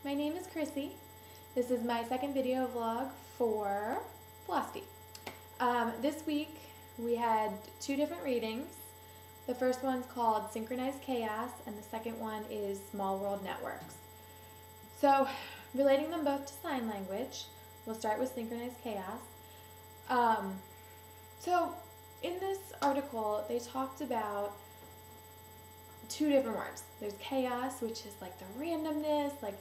my name is Chrissy. This is my second video vlog for philosophy. This week we had two different readings. The first one's called Synchronized Chaos and the second one is Small World Networks. So relating them both to sign language, we'll start with Synchronized Chaos. So in this article they talked about two different words. There's chaos, which is like the randomness, like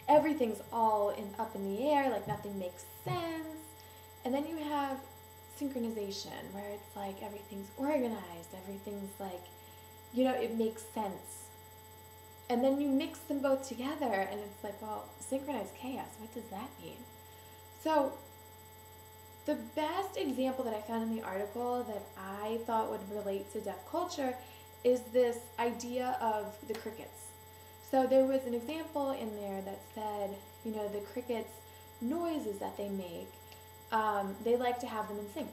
everything's all up in the air, like nothing makes sense. And then you have synchronization, where it's like everything's organized, everything's like, you know, it makes sense. And then you mix them both together and it's like, well, synchronized chaos, what does that mean? So the best example that I found in the article that I thought would relate to deaf culture is this idea of the crickets. So there was an example in there that said, you know, the crickets' noises that they make, they like to have them in sync.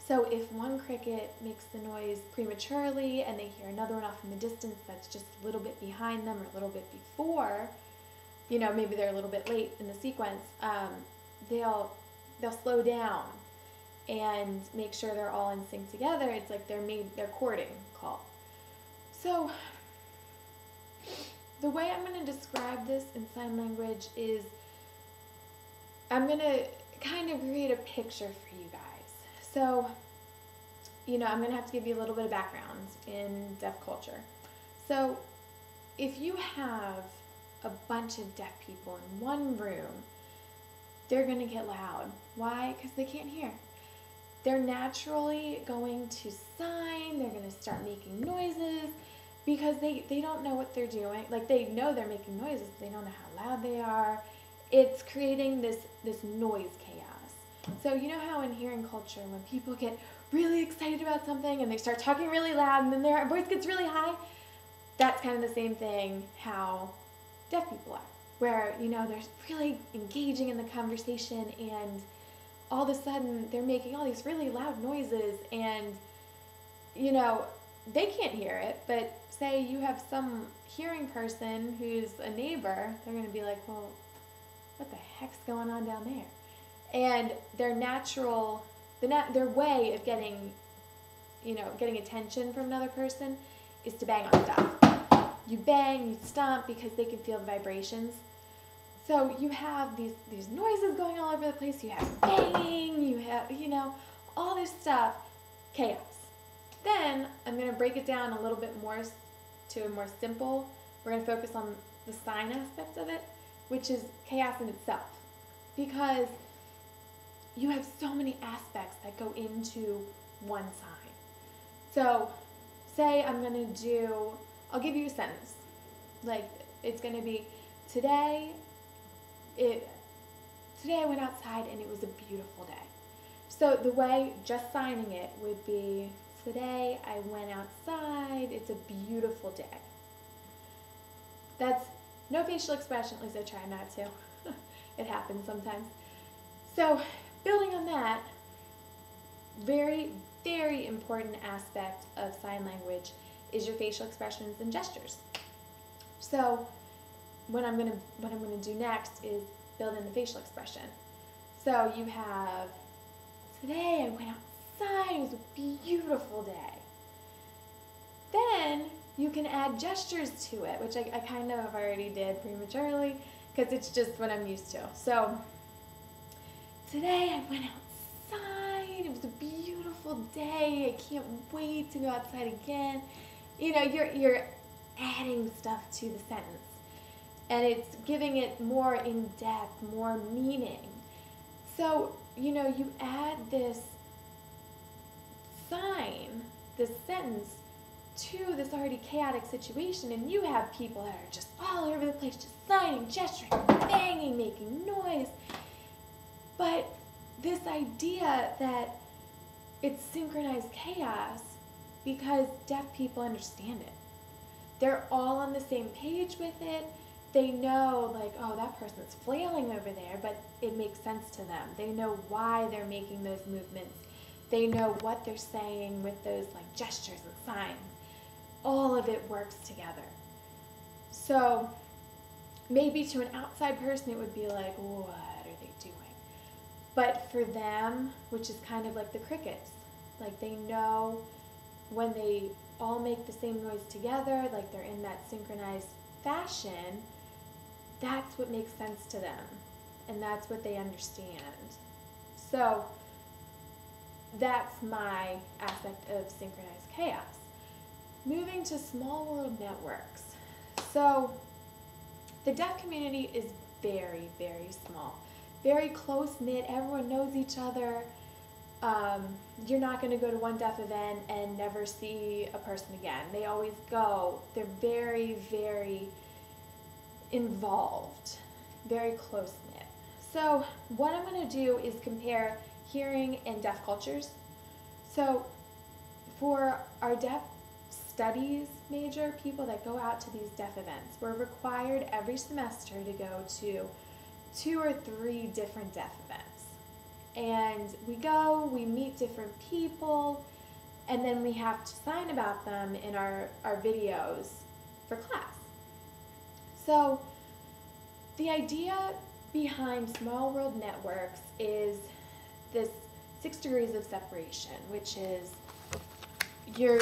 So if one cricket makes the noise prematurely and they hear another one off in the distance that's just a little bit behind them or a little bit before, you know, maybe they're a little bit late in the sequence, they'll slow down and make sure they're all in sync together. It's like they're courting call. So the way I'm going to describe this in sign language is I'm going to kind of create a picture for you guys. So, you know, I'm going to have to give you a little bit of background in deaf culture. So if you have a bunch of deaf people in one room, they're going to get loud. Why? Because they can't hear. They're naturally going to sign, they're going to start making noises because they don't know what they're doing. Like, they know they're making noises, but they don't know how loud they are. It's creating this noise chaos. So you know how in hearing culture, when people get really excited about something and they start talking really loud and then their voice gets really high? That's kind of the same thing how deaf people are, where, you know, they're really engaging in the conversation and all of a sudden they're making all these really loud noises and, you know, they can't hear it, but say you have some hearing person who's a neighbor, they're going to be like, well, what the heck's going on down there? And their natural, their way of getting, you know, getting attention from another person is to bang on stuff. You bang, you stomp because they can feel the vibrations. So you have these noises going all over the place. You have banging, you have, you know, all this stuff, chaos. Then I'm going to break it down a little bit more to a more simple. We're going to focus on the sign aspect of it, which is chaos in itself. Because you have so many aspects that go into one sign. So say I'm going to I'll give you a sentence. Like, it's going to be, today I went outside and it was a beautiful day. So the way just signing it would be, today I went outside, it's a beautiful day. That's no facial expression, at least I try not to. It happens sometimes. So building on that, very, very important aspect of sign language is your facial expressions and gestures. So what I'm gonna do next is build in the facial expression. So you have, today I went outside, it was a beautiful day. Then you can add gestures to it, which I kind of already did prematurely because it's just what I'm used to. So today I went outside, it was a beautiful day, I can't wait to go outside again. You know, you're adding stuff to the sentence. And it's giving it more in-depth, more meaning. So, you know, you add this sign, this sentence, to this already chaotic situation, and you have people that are just all over the place, just signing, gesturing, banging, making noise. But this idea that it's synchronized chaos because deaf people understand it. They're all on the same page with it. They know, like, oh, that person's flailing over there, but it makes sense to them. They know why they're making those movements. They know what they're saying with those, like, gestures and signs. All of it works together. So maybe to an outside person it would be like, what are they doing? But for them, which is kind of like the crickets, like they know when they all make the same noise together, like they're in that synchronized fashion, that's what makes sense to them, and that's what they understand. So that's my aspect of synchronized chaos. Moving to small world networks. So the deaf community is very, very small, very close-knit. Everyone knows each other. You're not going to go to one deaf event and never see a person again. They always go. They're very, very involved, very close-knit. So what I'm going to do is compare hearing and deaf cultures. So for our deaf studies major, people that go out to these deaf events, we're required every semester to go to 2 or 3 different deaf events. And we go, we meet different people, and then we have to sign about them in our videos for class. So the idea behind small world networks is this 6 degrees of separation, which is you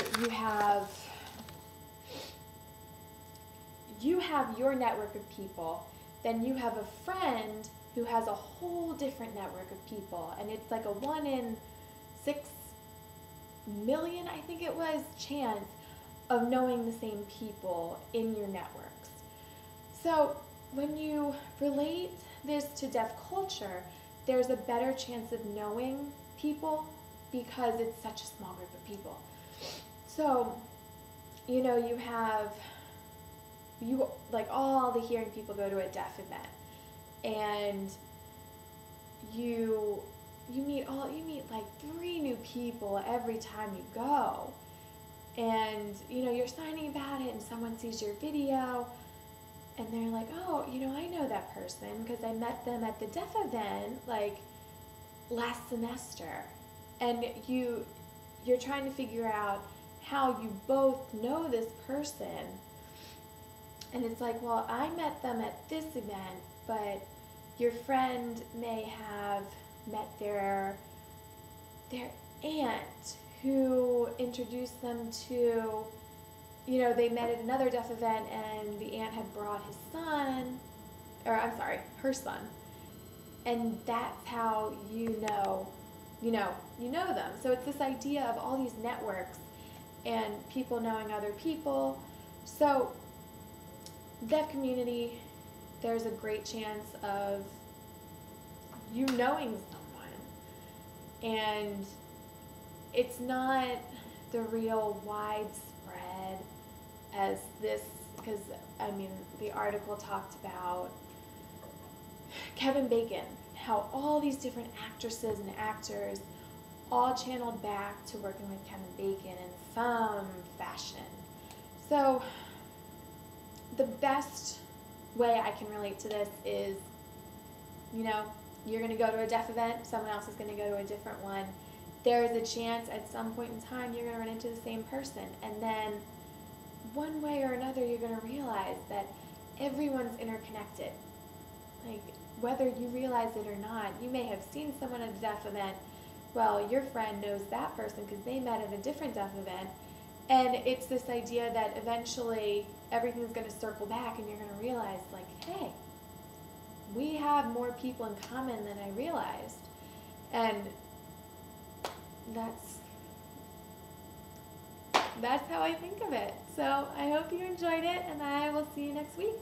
have your network of people, then you have a friend who has a whole different network of people, and it's like a 1 in 6 million, I think it was, chance of knowing the same people in your networks. So when you relate this to deaf culture, there's a better chance of knowing people because it's such a small group of people. So, you know, like all the hearing people go to a deaf event, and you meet like 3 new people every time you go, and you know, you're signing about it and someone sees your video and they're like, oh, you know, I know that person because I met them at the deaf event like last semester. And you're trying to figure out how you both know this person, and it's like, well, I met them at this event, but your friend may have met their aunt who introduced them to, you know, they met at another deaf event and the aunt had brought his son, or I'm sorry, her son, and that's how you know them. So it's this idea of all these networks and people knowing other people. So deaf community, there's a great chance of you knowing someone, and it's not the real widespread as this, because I mean the article talked about Kevin Bacon, how all these different actresses and actors all channeled back to working with Kevin Bacon in some fashion. So the best way I can relate to this is, you know, you're going to go to a deaf event, someone else is going to go to a different one. There is a chance at some point in time you're going to run into the same person, and then one way or another you're going to realize that everyone's interconnected. Like, whether you realize it or not, you may have seen someone at a deaf event. Well, your friend knows that person because they met at a different deaf event. And it's this idea that eventually everything's going to circle back and you're going to realize, like, hey, we have more people in common than I realized. And that's how I think of it. So I hope you enjoyed it, and I will see you next week.